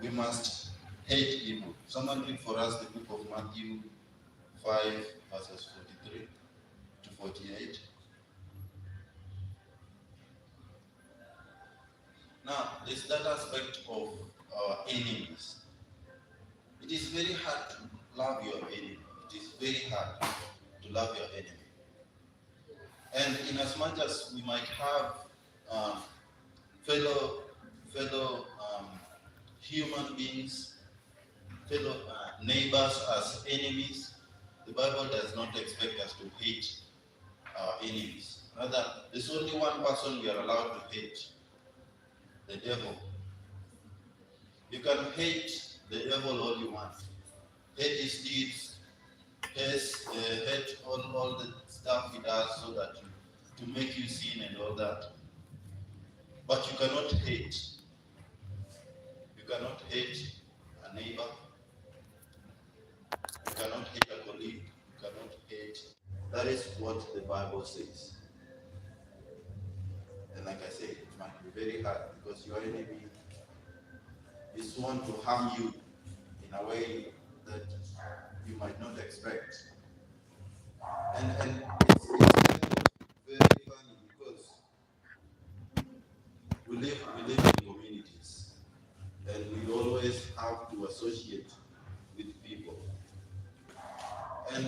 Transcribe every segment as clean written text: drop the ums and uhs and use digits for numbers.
we must hate evil. Someone read for us the book of Matthew 5, verses 43 to 48. Now, there's that aspect of our enemies. It is very hard to love your enemy. It is very hard to love your enemy. And in as much as we might have uh, fellow human beings, fellow neighbors as enemies, the Bible does not expect us to hate our enemies. Rather, there's only one person we are allowed to hate: the devil. You can hate the devil all you want. Hate his deeds, hate all the stuff he does so that to make you sin and all that. But you cannot hate. You cannot hate a neighbor. You cannot hate a colleague. You cannot hate. That is what the Bible says. And like I said, it might be very hard because your enemy is one to harm you in a way that you might not expect. And it's very funny because we live in communities and we always have to associate with people. And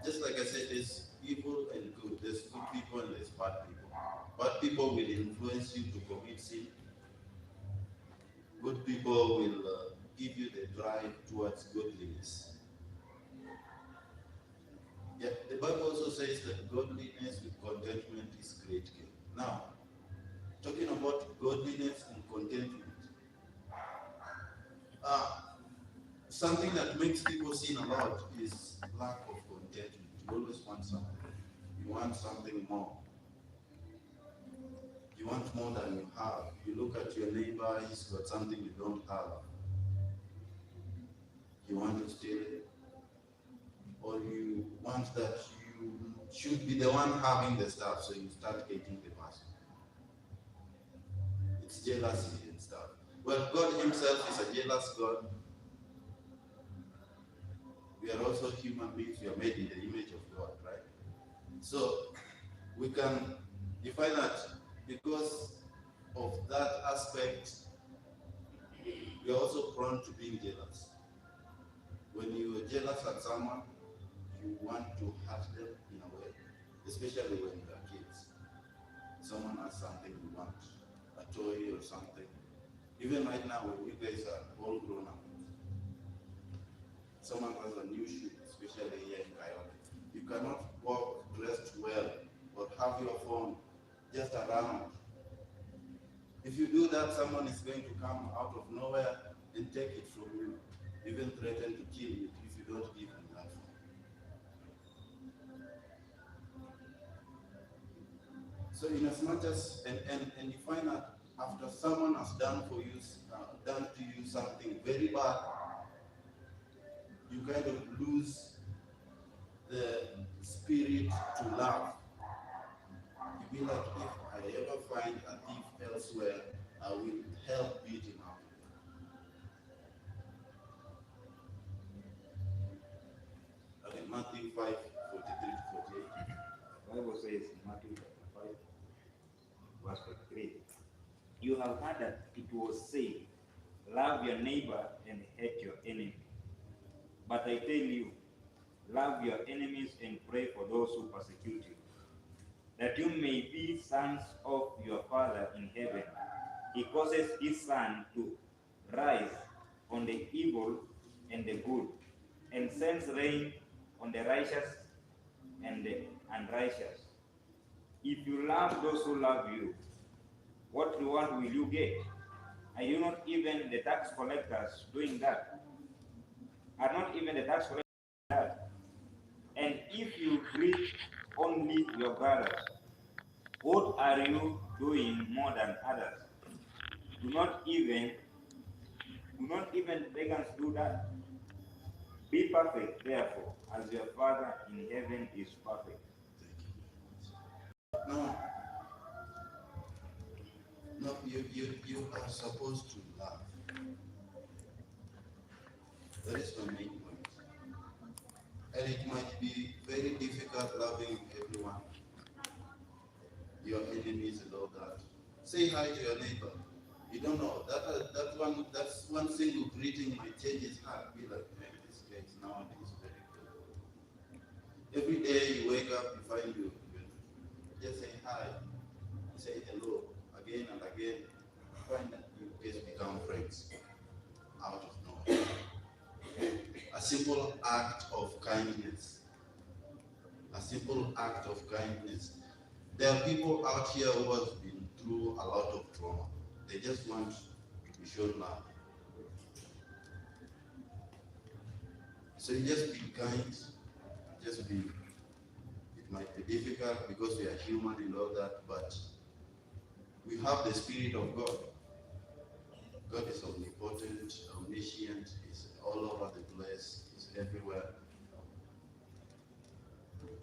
just like I said, there's evil and good. There's good people and there's bad people. Bad people will influence you to commit sin. Good people will give you the drive towards godliness. Yeah, the Bible also says that godliness with contentment is great gain. Now, talking about godliness and contentment, uh, something that makes people sin a lot is lack of contentment. You always want something. You want something more. You want more than you have. You look at your neighbor, he's got something you don't have. You want to steal it. Or you want that you should be the one having the stuff, so you start hating the person. It's jealousy and stuff. Well, God himself is a jealous God. We are also human beings. We are made in the image of God, right? So we can define that because of that aspect, we are also prone to being jealous. When you are jealous at someone, you want to hurt them in a way, especially when you are kids. Someone has something you want, a toy or something. Even right now, when you guys are all grown up, someone has a new shoe, especially here in Kayole. You cannot walk dressed well or have your phone just around. If you do that, someone is going to come out of nowhere and take it from you, even threaten to kill you if you don't give him that phone. So in as much as, and you find that after someone has done for you, done to you something very bad, you kind of lose the spirit to love. You be like, if I ever find a thief elsewhere, I will help beat him up. Okay, Matthew 5, 43 to 48. The Bible says in Matthew chapter 5, verse 43, you have heard that it was said, love your neighbor and hate your enemy. But I tell you, love your enemies and pray for those who persecute you, that you may be sons of your Father in heaven. He causes his sun to rise on the evil and the good, and sends rain on the righteous and the unrighteous. If you love those who love you, what reward will you get? Are you not even the tax collectors doing that? Are not even the tax collectors doing that? And if you greet only your brothers, what are you doing more than others? Do not even pagans do that? Be perfect, therefore, as your Father in heaven is perfect. No, no, you are supposed to love. That is my main point. And it might be very difficult loving everyone, your enemies and all that. Say hi to your neighbor. You don't know that's one single greeting might change his heart. Be like, man, this guy is nowadays very good. Every day you wake up, you find you just say hi, you say hello again and again. You find that you just become friends out of nowhere. A simple act of kindness. A simple act of kindness. There are people out here who have been through a lot of trauma. They just want to be shown love. So you just be kind, just be. It might be difficult because we are human and all that, but we have the Spirit of God. God is omnipotent, omniscient, is all over the place, is everywhere.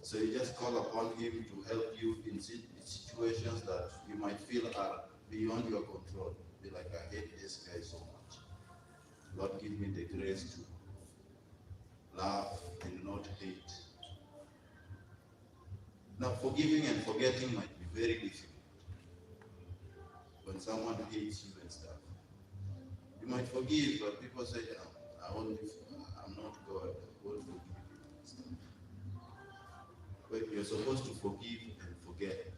So you just call upon Him to help you in situations that you might feel are beyond your control. Be like, I hate this guy so much. Lord, give me the grace to love and not hate. Now, forgiving and forgetting might be very difficult when someone hates you and stuff. You might forgive, but people say, I'm not God, I won't forgive you and stuff. But you're supposed to forgive and forget.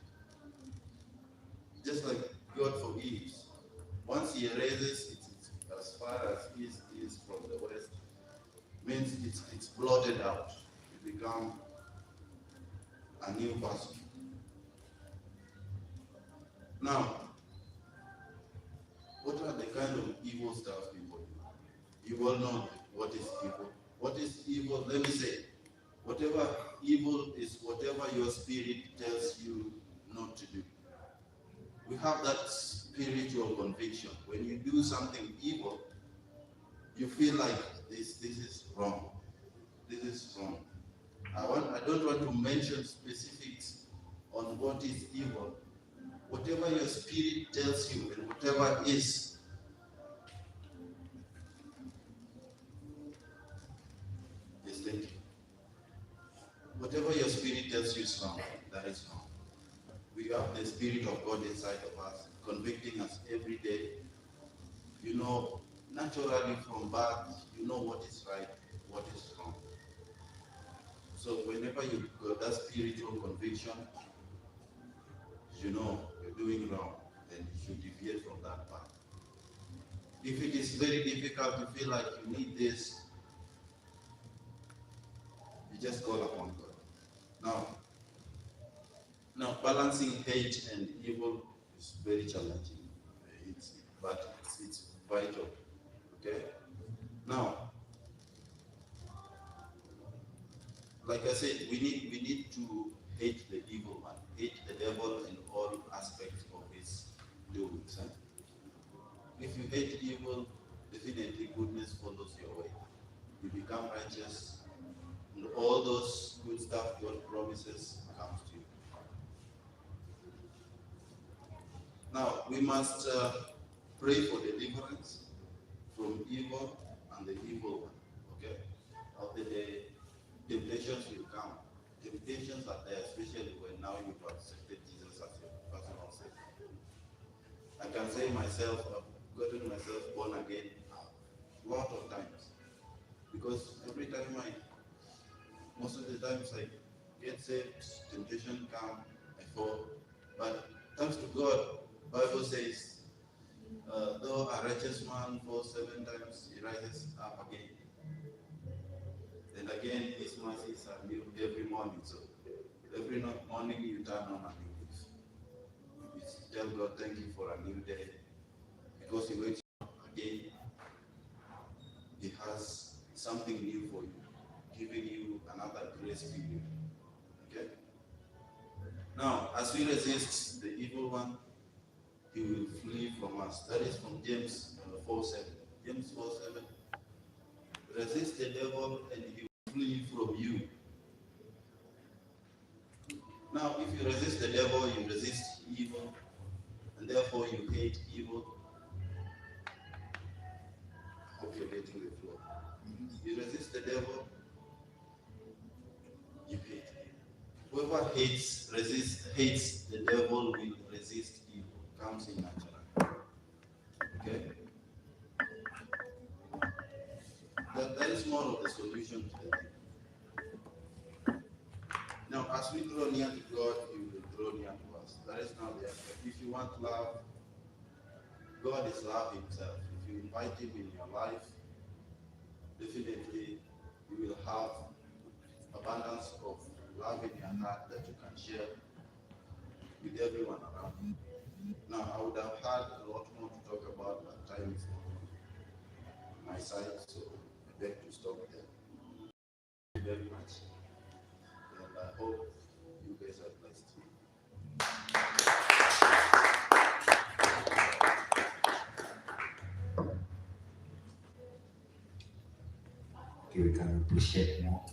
Just like God forgives. Once He erases it as far as East is from the West, means it's blotted out. You become a new person. Now, what are the kind of evil stuff people do? You all know what is evil. What is evil? Let me say, whatever evil is whatever your spirit tells you not to do. We have that spiritual conviction. When you do something evil, you feel like this is wrong. This is wrong. I don't want to mention specifics on what is evil. Whatever your spirit tells you and whatever is, yes, thank you. Whatever your spirit tells you is wrong, that is wrong. We have the Spirit of God inside of us, convicting us every day. You know, naturally from birth, you know what is right, what is wrong. So whenever you got that spiritual conviction, you know you're doing wrong, then you should deviate from that path. If it is very difficult, you feel like you need this, you just call upon God. Now balancing hate and evil is very challenging. But it's vital. Okay? Now, like I said, we need to hate the evil one, hate the devil in all aspects of his doings. If you hate evil, definitely goodness follows your way. You become righteous, and all those good stuff God promises comes to you. Now, we must pray for deliverance from evil and the evil one. Okay? Of the day, temptations will come. Temptations are there, especially when now you've accepted Jesus as your personal Savior. I can say myself, I've gotten myself born again a lot of times. Because every time most of the times I get saved, temptation come, I fall. But thanks to God, Bible says, though a righteous man falls 7 times, he rises up again. And again, His mercies are new every morning. So every morning you turn on a new leaf. You tell God, thank you for a new day. Because He wakes you up again, He has something new for you, giving you another grace period. Okay? Now, as we resist the evil one, he will flee from us. That is from James 4:7. James 4:7. Resist the devil and he will flee from you. Now, if you resist the devil, you resist evil, and therefore you hate evil. Okay, getting the flow. You resist the devil, you hate him. Whoever hates the devil will resist evil. Comes in natural. Okay? That is more of the solution to the thing. Now, as we draw near to God, He will draw near to us. That is now the aspect. If you want love, God is love Himself. If you invite Him in your life, definitely you will have abundance of love in your heart that you can share with everyone around you. Now, I would have had a lot more to talk about, but time is not on my side, so I beg to stop there. Thank you very much, and I hope you guys are blessed. Okay, we can appreciate more.